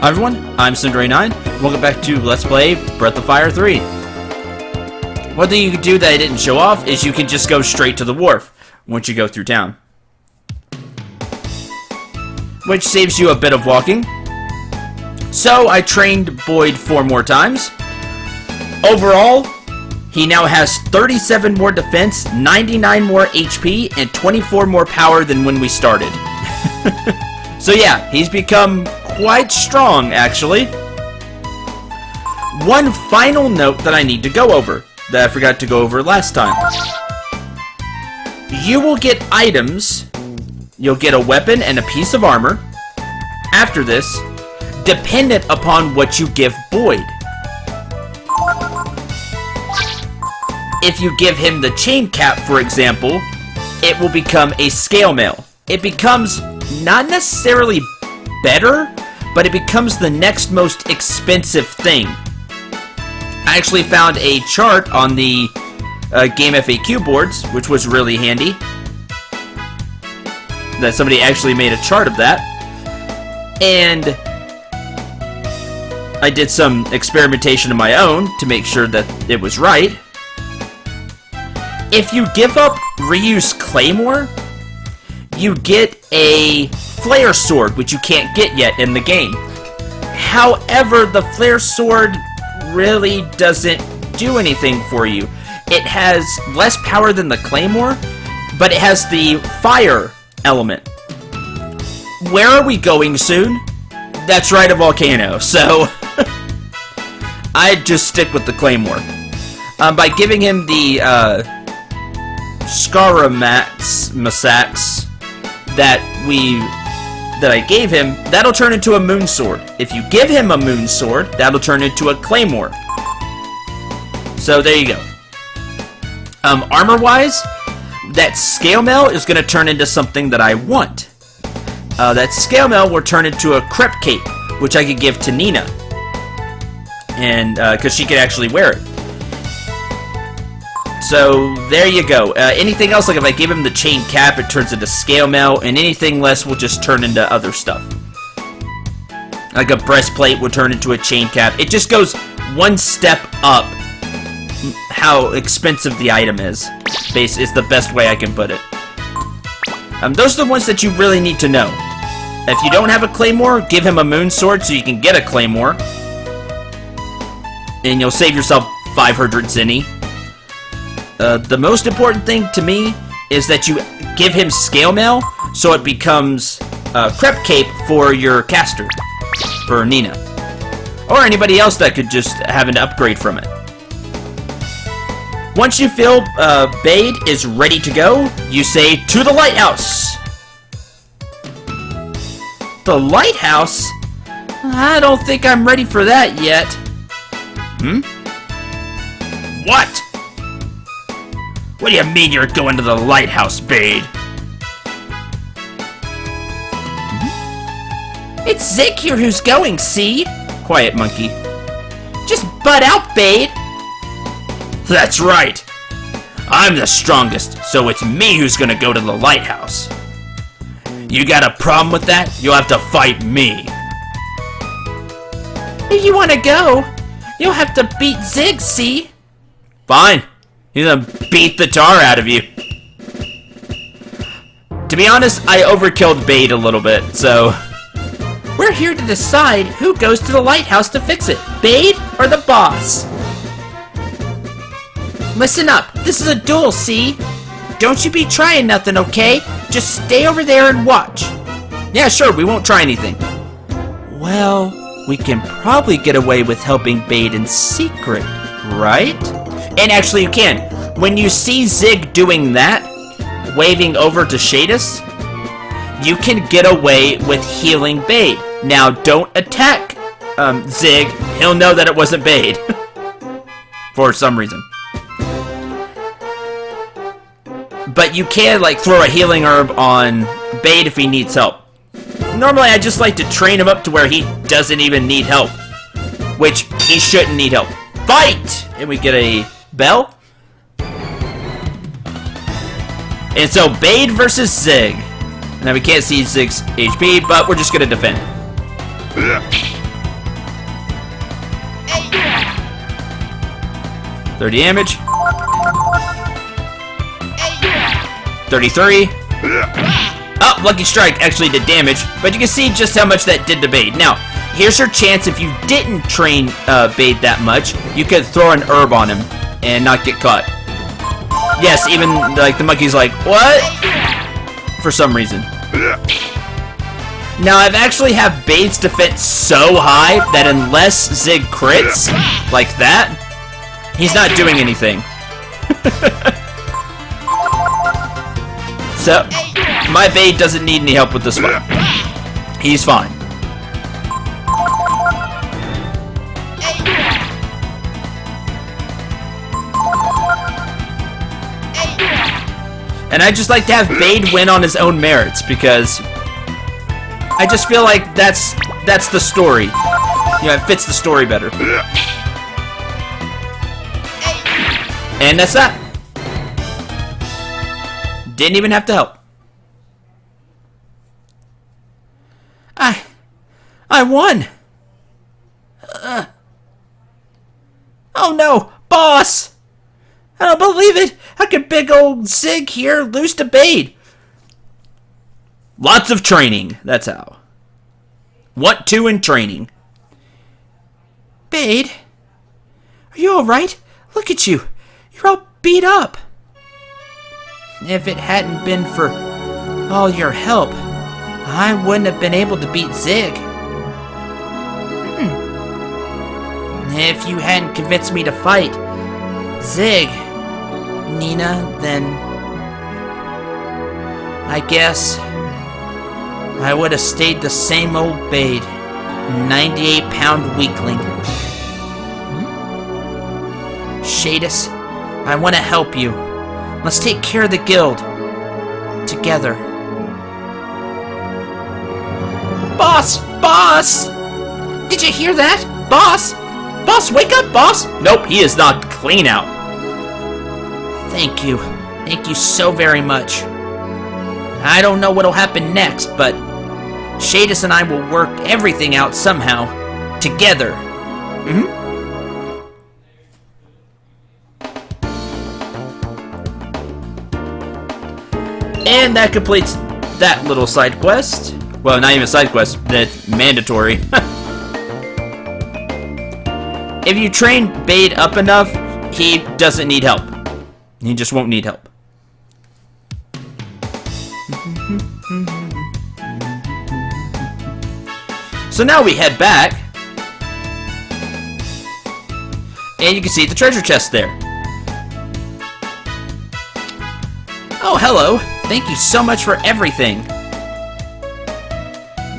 Hi everyone, I'm Cinder9. Welcome back to Let's Play Breath of Fire 3. One thing you can do that I didn't show off is you can just go straight to the wharf once you go through town, which saves you a bit of walking. So I trained Boyd 4 more times. Overall, he now has 37 more defense, 99 more HP, and 24 more power than when we started. So yeah, he's become quite strong, actually. One final note that I need to go over, that I forgot to go over last time. You will get items. You'll get a weapon and a piece of armor after this, dependent upon what you give Boyd. If you give him the chain cap, for example, it will become a scale mail. It becomes not necessarily better, but it becomes the next most expensive thing. I actually found a chart on the game FAQ boards, which was really handy. That somebody actually made a chart of that. And I did some experimentation of my own to make sure that it was right. If you give up Ryu's Claymore, you get a Flare Sword, which you can't get yet in the game. However, the Flare Sword really doesn't do anything for you. It has less power than the Claymore, but it has the fire element. Where are we going soon? That's right, a volcano, so I'd just stick with the Claymore. By giving him the Scaramax that I gave him, that'll turn into a moon sword. If you give him a moon sword, that'll turn into a claymore. So there you go. Armor-wise, that scale mail is going to turn into something that I want. That scale mail will turn into a crepe cape, which I could give to Nina, and because she could actually wear it. So, there you go. Anything else, like if I give him the chain cap, it turns into scale mail, and anything less will just turn into other stuff. Like a breastplate would turn into a chain cap. It just goes one step up how expensive the item is. Is the best way I can put it. Those are the ones that you really need to know. If you don't have a claymore, give him a moon sword so you can get a claymore. And you'll save yourself 500 zenny. The most important thing to me is that you give him scale mail so it becomes a crepe cape for your caster, for Nina. Or anybody else that could just have an upgrade from it. Once you feel Bade is ready to go, you say, "To the Lighthouse!" The Lighthouse? I don't think I'm ready for that yet. What? What do you mean you're going to the Lighthouse, Bade? It's Zig here who's going, see? Quiet, monkey. Just butt out, Bade. That's right. I'm the strongest, so it's me who's gonna go to the Lighthouse. You got a problem with that? You'll have to fight me. If you wanna go, you'll have to beat Zig, see? Fine. He's gonna beat the tar out of you. To be honest, I overkilled Bade a little bit, so... We're here to decide who goes to the Lighthouse to fix it, Bade or the boss. Listen up, this is a duel, see? Don't you be trying nothing, okay? Just stay over there and watch. Yeah, sure, we won't try anything. Well, we can probably get away with helping Bade in secret, right? And actually you can. When you see Zig doing that, waving over to Shadis, you can get away with healing Bade. Now don't attack Zig. He'll know that it wasn't Bade. For some reason. But you can like throw a healing herb on Bade if he needs help. Normally I just like to train him up to where he doesn't even need help. Which he shouldn't need help. Fight! And we get a bell. And so, Bade versus Zig. Now, we can't see Zig's HP, but we're just gonna defend. 30 damage. 33. Oh, Lucky Strike actually did damage, but you can see just how much that did to Bade. Now, here's your chance. If you didn't train Bade that much, you could throw an herb on him and not get caught. Yes, even like the monkey's like, what? For some reason. Now, I've actually have Bade's defense so high that unless Zig crits, like that, he's not doing anything. So, my Bade doesn't need any help with this fight. He's fine. And I just like to have Bade win on his own merits because I just feel like that's the story. You know, it fits the story better. And that's that. Didn't even have to help. I won. Oh no, boss! I don't believe it. How could big old Zig here lose to Bade? Lots of training, that's how. Want to in training. Bade? Are you alright? Look at you. You're all beat up. If it hadn't been for all your help, I wouldn't have been able to beat Zig. If you hadn't convinced me to fight Zig, Nina, then I guess I would have stayed the same old Bade, 98-pound weakling. Shadis, I want to help you. Let's take care of the guild together. Boss! Boss! Did you hear that? Boss! Boss, wake up, boss! Nope, he is knocked clean out. Thank you. Thank you so very much. I don't know what'll happen next, but Shadis and I will work everything out somehow. Together. And that completes that little side quest. Well, not even a side quest, that's mandatory. If you train Bade up enough, he doesn't need help. He just won't need help. So now we head back. And you can see the treasure chest there. Oh, hello. Thank you so much for everything.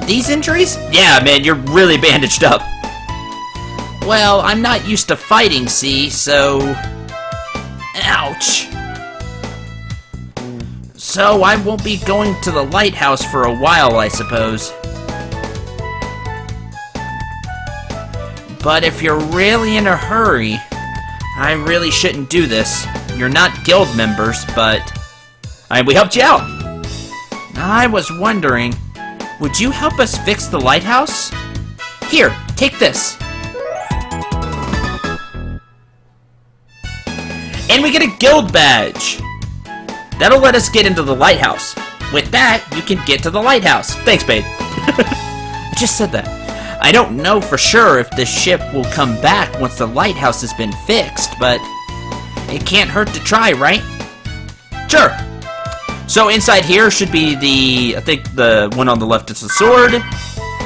These injuries? Yeah, man, you're really bandaged up. Well, I'm not used to fighting, see, so... Ouch. So I won't be going to the Lighthouse for a while, I suppose. But if you're really in a hurry, I really shouldn't do this. You're not guild members, but... we helped you out. I was wondering, would you help us fix the lighthouse? Here, take this. And we get a guild badge. That'll let us get into the lighthouse. With that, you can get to the lighthouse. Thanks, babe. I just said that. I don't know for sure if the ship will come back once the lighthouse has been fixed, but it can't hurt to try, right? Sure. So inside here should be I think the one on the left is the sword.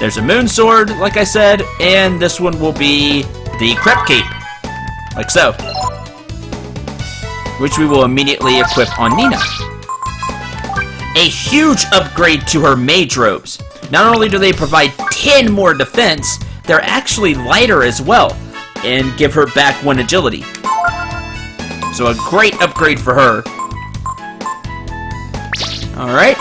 There's a moon sword, like I said, and this one will be the crepe cape, like so, which we will immediately equip on Nina. A huge upgrade to her mage robes. Not only do they provide 10 more defense, they're actually lighter as well, and give her back 1 agility. So a great upgrade for her. Alright.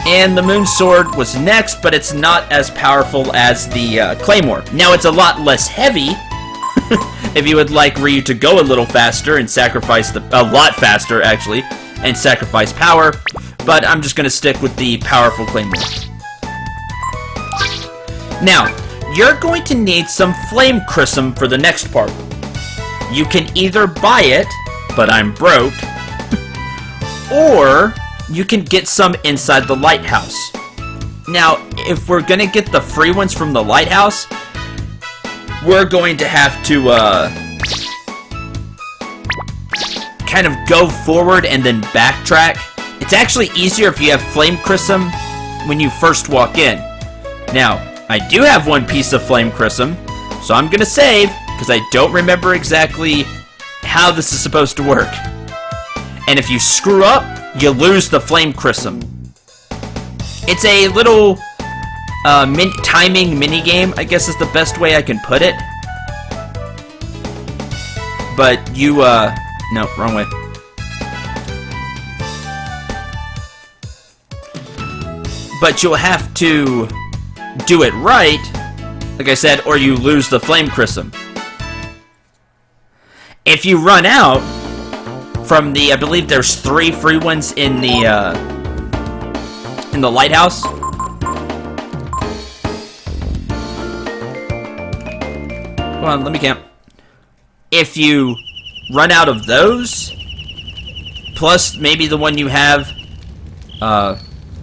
And the moon sword was next, but it's not as powerful as the claymore. Now it's a lot less heavy, if you would like Ryu to go a little faster and sacrifice a lot faster actually, and sacrifice power, but I'm just going to stick with the powerful claymore. Now, you're going to need some flame chrism for the next part. You can either buy it, but I'm broke, or you can get some inside the lighthouse. Now, if we're gonna get the free ones from the lighthouse, we're going to have to, kind of go forward and then backtrack. It's actually easier if you have flame chrism when you first walk in. Now, I do have one piece of flame chrism, so I'm gonna save, because I don't remember exactly how this is supposed to work. And if you screw up, you lose the flame chrism. It's a little timing mini-game, I guess is the best way I can put it. But you, no, wrong way. But you'll have to do it right, like I said, or you lose the flame chrism. If you run out from the, I believe there's 3 free ones in the lighthouse. Come on, let me camp. If you run out of those, plus maybe the one you have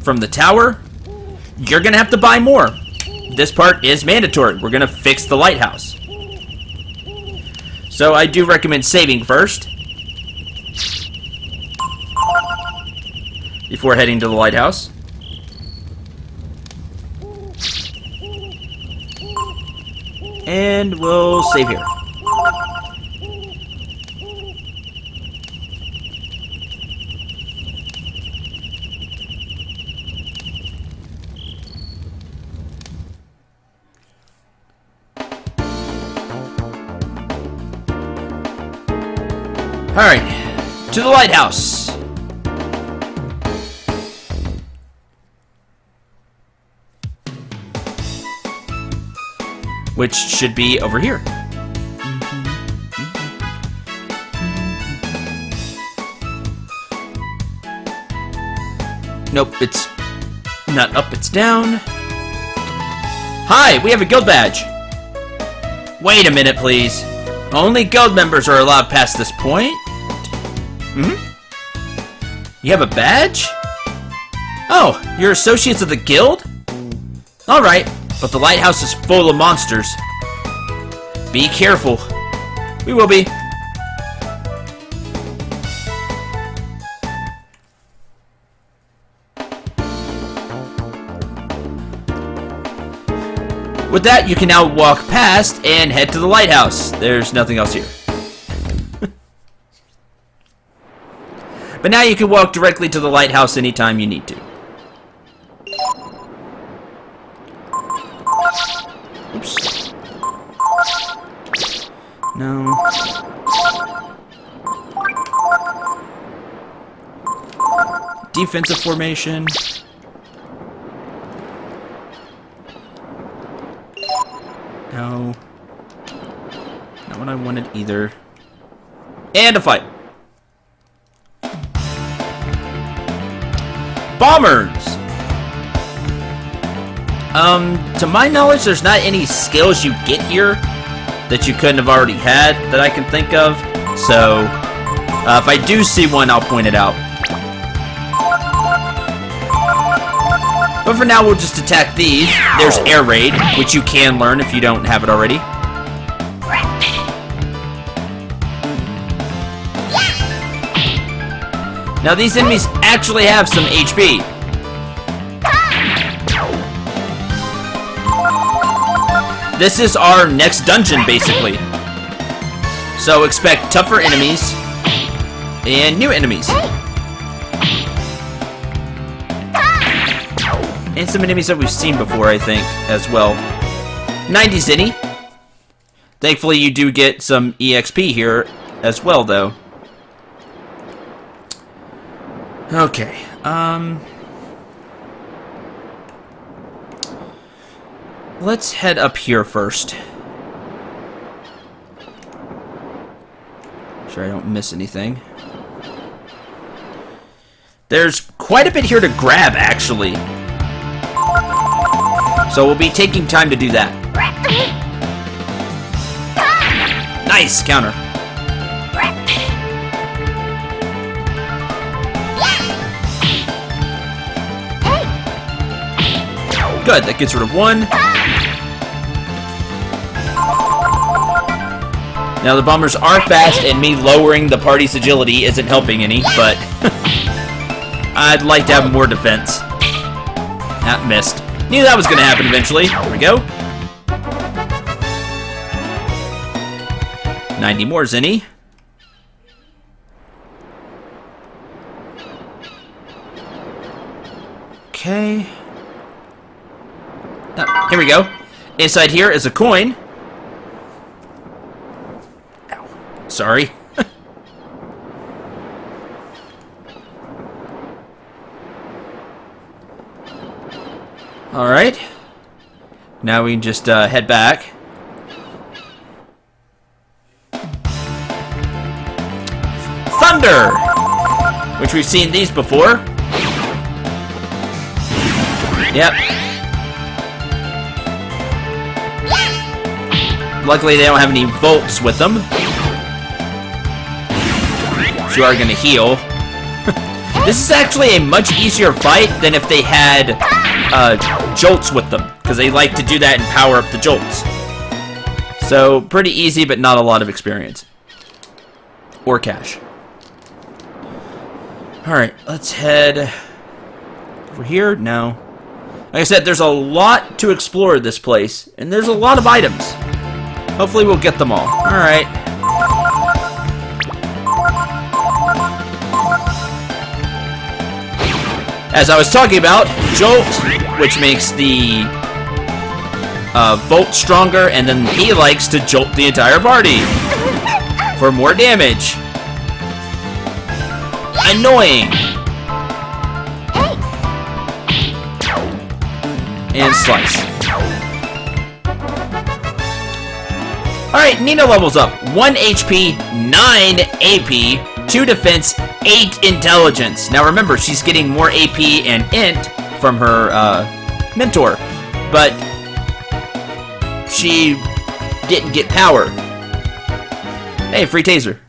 from the tower, you're gonna have to buy more. This part is mandatory. We're gonna fix the lighthouse. So I do recommend saving first before heading to the lighthouse. And we'll save here. Alright, to the lighthouse. Which should be over here. Nope, it's not up, it's down. Hi, we have a guild badge. Wait a minute, please. Only guild members are allowed past this point. You have a badge? Oh, you're associates of the guild? Alright, but the lighthouse is full of monsters. Be careful. We will be. With that, you can now walk past and head to the lighthouse. There's nothing else here. But now you can walk directly to the lighthouse anytime you need to. Oops. No. Defensive formation. No. Not what I wanted either. And a fight. Bombers! To my knowledge, there's not any skills you get here that you couldn't have already had that I can think of. So, if I do see one, I'll point it out. But for now, we'll just attack these. There's Air Raid, which you can learn if you don't have it already. Now, these enemies actually have some HP. This is our next dungeon, basically. So expect tougher enemies and new enemies. And some enemies that we've seen before, I think, as well. 90 Zinni. Thankfully, you do get some EXP here as well, though. Okay, let's head up here first. Sure I don't miss anything. There's quite a bit here to grab, actually. So we'll be taking time to do that. Nice counter. Good, that gets rid of one. Now the bombers are fast, and me lowering the party's agility isn't helping any, but I'd like to have more defense. That missed. Knew that was going to happen eventually. There we go. 90 more, Zinni. Okay. Oh, here we go. Inside here is a coin. Ow. Sorry. Alright. Now we can just head back. Thunder! Which we've seen these before. Yep. Luckily they don't have any volts with them. Which you are going to heal. This is actually a much easier fight than if they had jolts with them. Because they like to do that and power up the jolts. So, pretty easy, but not a lot of experience. Or cash. Alright, let's head over here. No. Like I said, there's a lot to explore this place. And there's a lot of items. Hopefully we'll get them all. Alright. As I was talking about, Jolt, which makes the Volt stronger, and then he likes to jolt the entire party for more damage. Annoying. And Slice. Alright, Nina levels up. 1 HP, 9 AP, 2 defense, 8 intelligence. Now remember, she's getting more AP and int from her mentor, but she didn't get power. Hey, free taser.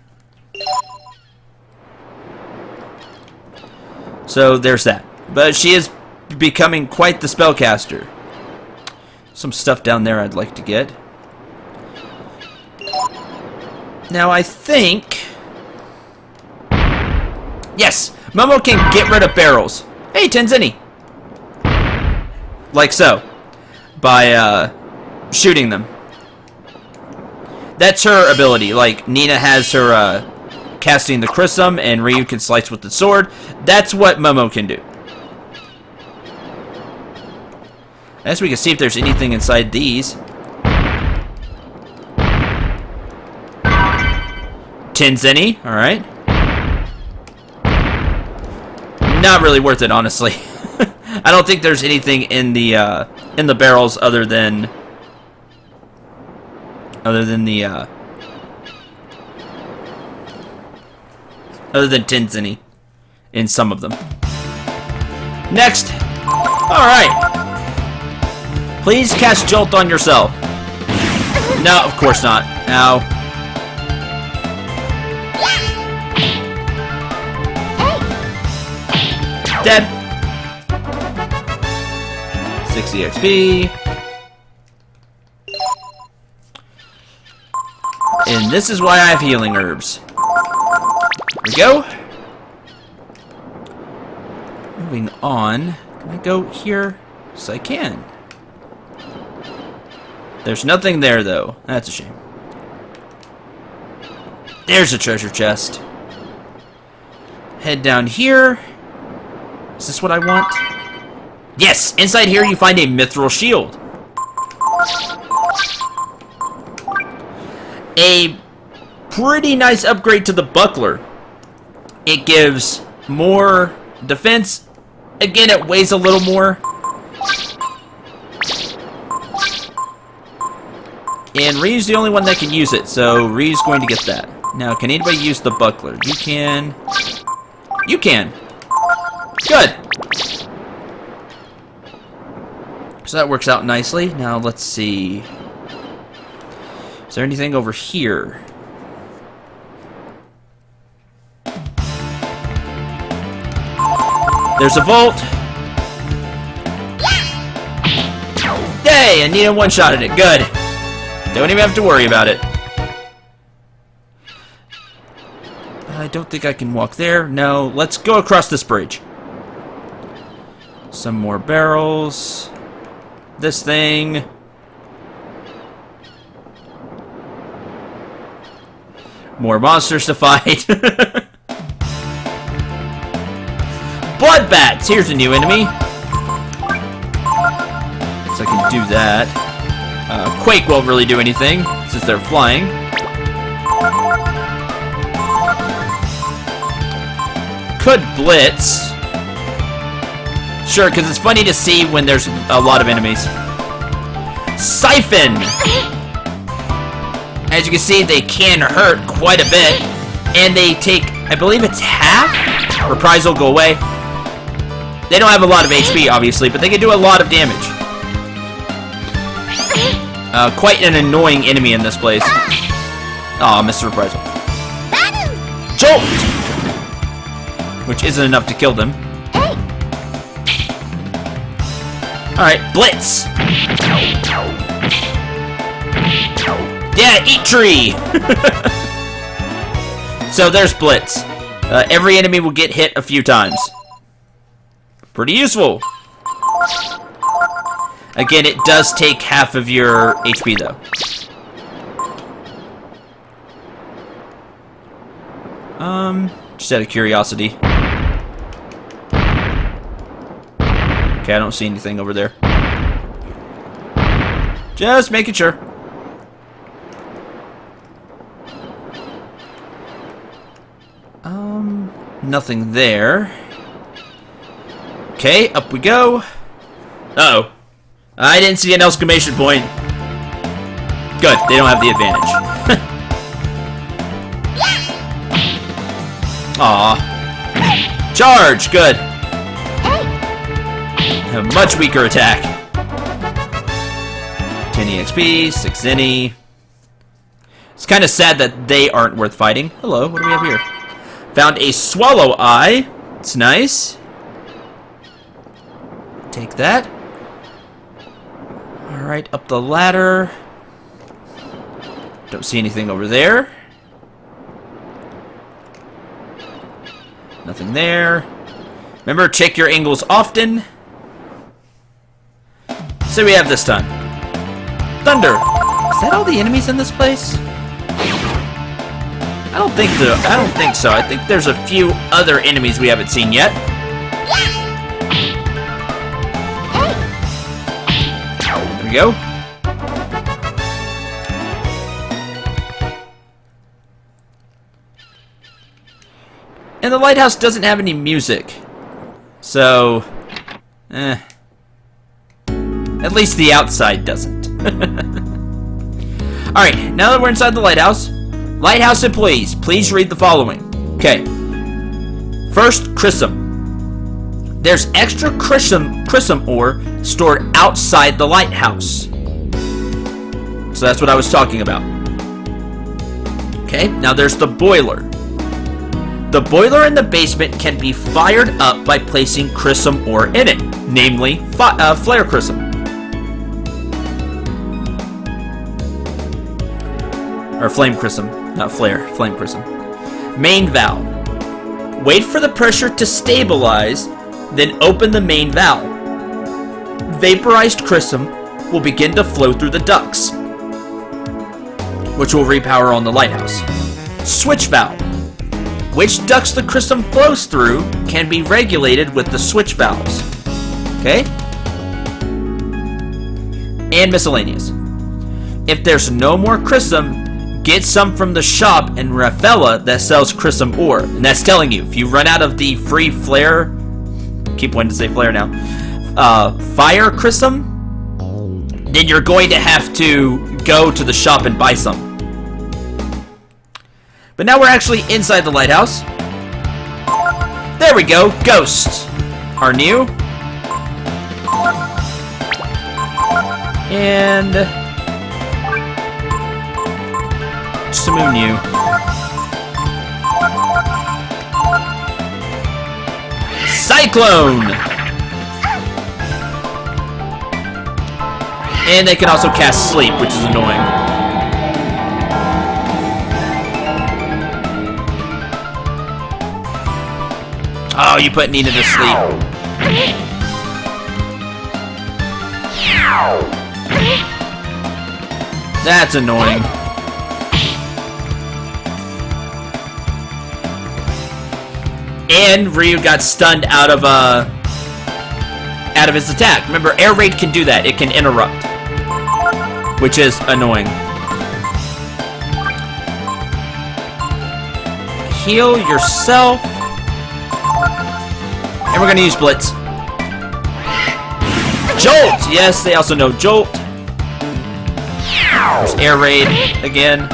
So there's that. But she is becoming quite the spellcaster. Some stuff down there I'd like to get. Now I think... Yes! Momo can get rid of barrels. Hey, Tenzini! Like so. By, shooting them. That's her ability. Like, Nina has her, casting the Chrism, and Ryu can slice with the sword. That's what Momo can do. I guess we can see if there's anything inside these. Tenzini, alright. Not really worth it, honestly. I don't think there's anything in the barrels other than Tenzini in some of them. Next. Alright. Please cast Jolt on yourself. No, of course not. Ow. Dead. 60 XP. And this is why I have healing herbs. There we go. Moving on. Can I go here? Yes, I can. There's nothing there, though. That's a shame. There's a treasure chest. Head down here. Is this what I want? Yes! Inside here you find a mithril shield. A pretty nice upgrade to the buckler. It gives more defense. Again, it weighs a little more. And Ryu's the only one that can use it, so Ryu's going to get that. Now, can anybody use the buckler? You can. You can. Good. So that works out nicely. Now, let's see. Is there anything over here? There's a vault. Yay! Anita one-shotted it. Good. Don't even have to worry about it. I don't think I can walk there. No, let's go across this bridge. Some more barrels. This thing. More monsters to fight. Blood bats! Here's a new enemy. So I can do that. Quake won't really do anything since they're flying. Could blitz. Sure, because it's funny to see when there's a lot of enemies. Siphon! As you can see, they can hurt quite a bit. And they take, I believe it's half? Reprise will go away. They don't have a lot of HP, obviously, but they can do a lot of damage. Quite an annoying enemy in this place. Aw, Mr. Reprisal. Jolt! Which isn't enough to kill them. Alright, Blitz! Yeah, eat tree! So there's Blitz. Every enemy will get hit a few times. Pretty useful. Again, it does take half of your HP, though. Just out of curiosity. Okay, I don't see anything over there. Just making sure. Nothing there. Okay, up we go. Uh-oh. I didn't see an exclamation point. Good, they don't have the advantage. Aw. Charge, good. A much weaker attack. 10 EXP, 6 Zenny. It's kind of sad that they aren't worth fighting. Hello, what do we have here? Found a Swallow Eye. It's nice. Take that. Alright, up the ladder. Don't see anything over there. Nothing there. Remember, check your angles often. So we have this time. Thunder. Is that all the enemies in this place? I don't think so. I don't think so. I think there's a few other enemies we haven't seen yet. There we go. And the lighthouse doesn't have any music. So, at least the outside doesn't. Alright, now that we're inside the lighthouse, lighthouse employees, please read the following. Okay. First, Chrism. There's extra Chrism ore stored outside the lighthouse. So that's what I was talking about. Okay, now there's the boiler. The boiler in the basement can be fired up by placing Chrism ore in it, namely Flare Chrism. Or Flame Chrism, not Flare, Flame Chrism. Main valve. Wait for the pressure to stabilize, then open the main valve. Vaporized Chrism will begin to flow through the ducts, which will repower on the lighthouse. Switch valve. Which ducts the Chrism flows through can be regulated with the switch valves. Okay? And miscellaneous. If there's no more Chrism, get some from the shop in Rafaela that sells Chrism ore. And that's telling you, if you run out of the free flare, keep wanting to say flare now, fire Chrism, then you're going to have to go to the shop and buy some. But now we're actually inside the lighthouse. There we go, Ghosts are new. And Samu. Cyclone! And they can also cast Sleep, which is annoying. Oh, you put Nina to sleep. That's annoying. And Ryu got stunned out of his attack. Remember, Air Raid can do that. It can interrupt, which is annoying. Heal yourself. And we're gonna use Blitz. Jolt! Yes, they also know Jolt. There's Air Raid again.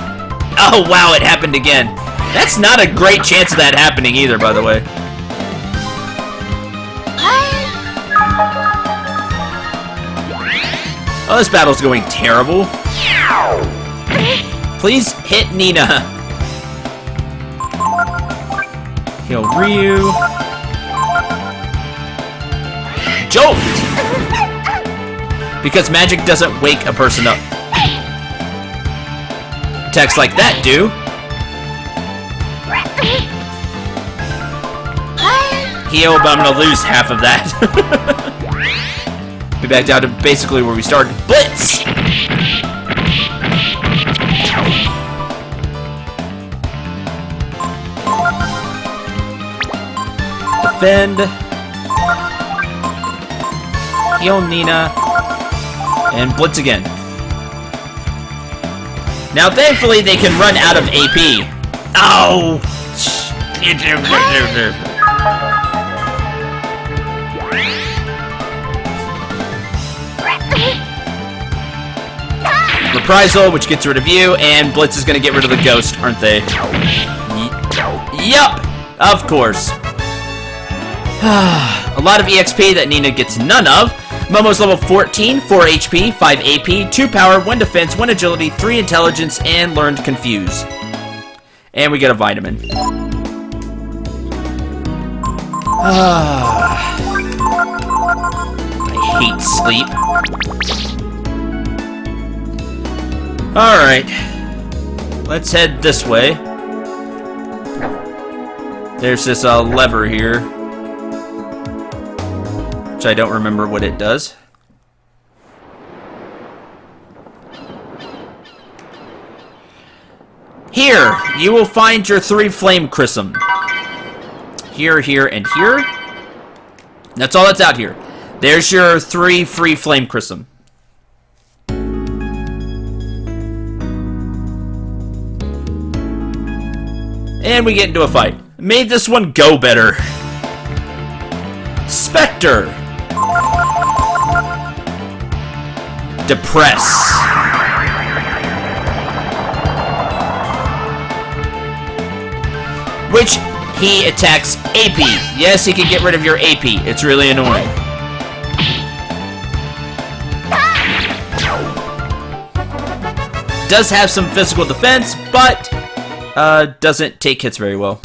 Oh, wow, it happened again. That's not a great chance of that happening either, by the way. Oh, this battle's going terrible. Please hit Nina. Heal Ryu. Jolt! Because magic doesn't wake a person up. Attacks like that do. Heal, but I'm gonna lose half of that. Be back down to basically where we started. Blitz! Defend. Heal Nina. And Blitz again. Now, thankfully, they can run out of AP. Oh! Reprisal, which gets rid of you, and Blitz is gonna get rid of the ghost, aren't they? Yup! Of course. A lot of EXP that Nina gets none of. Momo's level 14, 4 HP, 5 AP, 2 power, 1 defense, 1 agility, 3 intelligence, and learned Confuse. And we get a vitamin. I hate sleep. Alright. Let's head this way. There's this lever here, which I don't remember what it does. Here, you will find your 3 flame chrism. Here, here, and here. That's all that's out here. There's your 3 free flame chrism. And we get into a fight. Made this one go better. Spectre. Depress. Which he attacks AP. Yes, he can get rid of your AP. It's really annoying. Does have some physical defense, but doesn't take hits very well.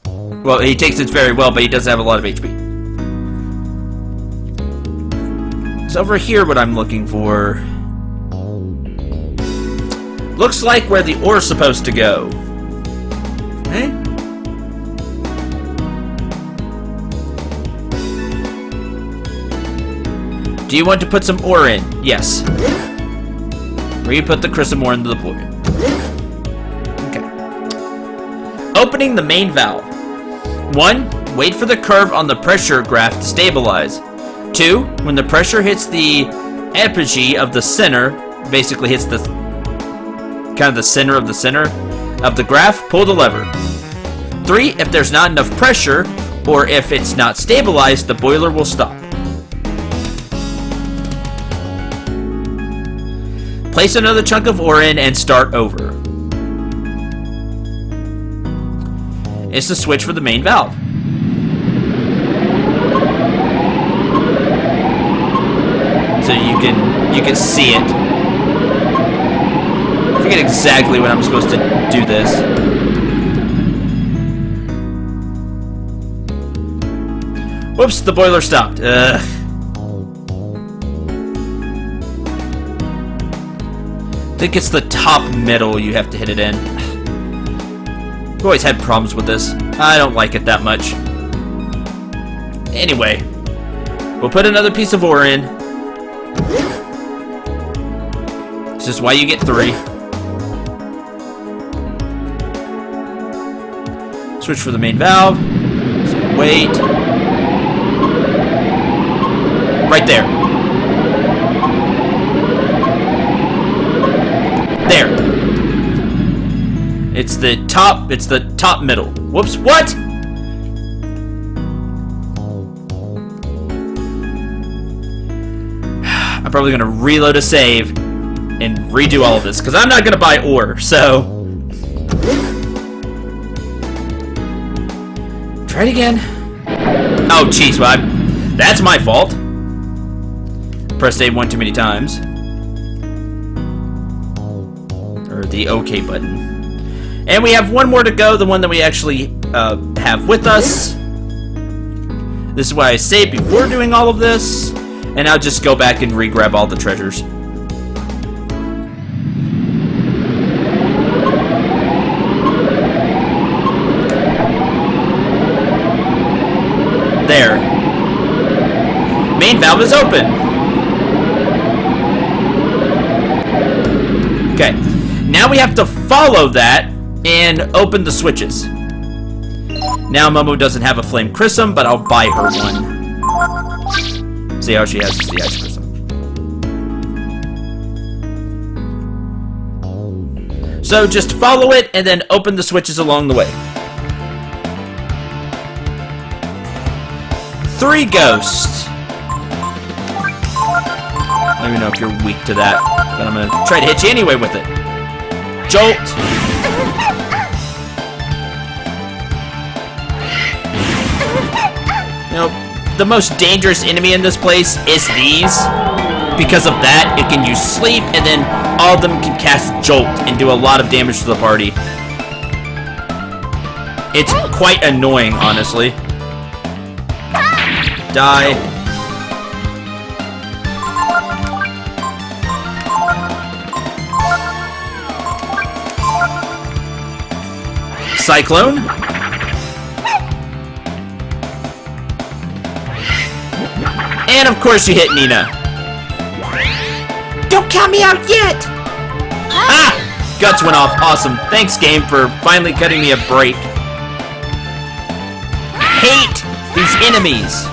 Well, he takes hits very well, but he doesn't have a lot of HP. It's over here what I'm looking for. Looks like where the ore's supposed to go. Okay. Do you want to put some ore in? Yes. Where you put the chrism ore into the void. Okay. Opening the main valve. 1. Wait for the curve on the pressure graph to stabilize. 2. When the pressure hits the apogee of the center, basically hits the kind of the center of the graph, pull the lever. 3. If there's not enough pressure, or if it's not stabilized, the boiler will stop. Place another chunk of ore in and start over. It's the switch for the main valve. So you can see it. I forget exactly when I'm supposed to do this. Whoops, the boiler stopped. Ugh. I think it's the top middle you have to hit it in. I've always had problems with this. I don't like it that much. Anyway, we'll put another piece of ore in. This is why you get 3. Switch for the main valve. So wait. Right there. There. It's the top middle. Whoops, what? I'm probably gonna reload a save and redo all of this, because I'm not gonna buy ore, so. Try it again. Oh, jeez, well, that's my fault. Pressed A one too many times. Or the OK button. And we have one more to go, the one that we actually have with us. This is why I saved before doing all of this. And I'll just go back and re-grab all the treasures. There. Main valve is open. Okay. Now we have to follow that and open the switches. Now Momo doesn't have a flame chrism, but I'll buy her one. See how she has the ice chrism. So just follow it and then open the switches along the way. 3 ghosts. Let me know if you're weak to that, but I'm gonna try to hit you anyway with it. Jolt. You know, the most dangerous enemy in this place is these. Because of that, it can use sleep, and then all of them can cast Jolt and do a lot of damage to the party. It's quite annoying, honestly. Die. Cyclone. And of course you hit Nina. Don't count me out yet! Ah! Guts went off. Awesome. Thanks, game, for finally cutting me a break. Hate these enemies.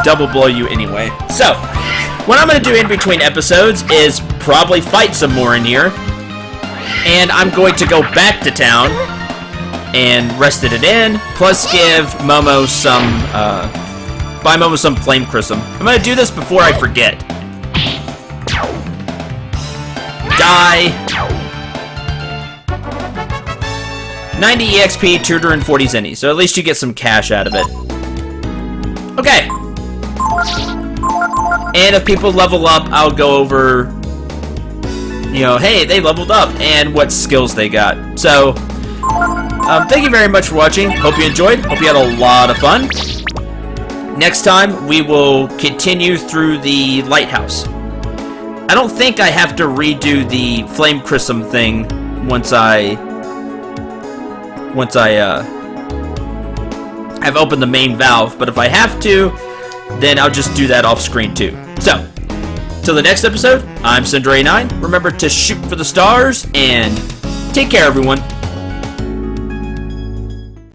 Double blow you anyway. So, what I'm going to do in between episodes is probably fight some more in here. And I'm going to go back to town and rested it in, plus give Momo some, buy Momo some flame chrism. I'm going to do this before I forget. Die. 90 EXP, 240 zenny, so at least you get some cash out of it. Okay. And if people level up, I'll go over, you know, hey, they leveled up, and what skills they got. So, thank you very much for watching. Hope you enjoyed. Hope you had a lot of fun. Next time, we will continue through the Lighthouse. I don't think I have to redo the flame chrism thing once I have opened the main valve, but if I have to, then I'll just do that off screen too. So, till the next episode, I'm Cinder89. Remember to shoot for the stars, and take care, everyone.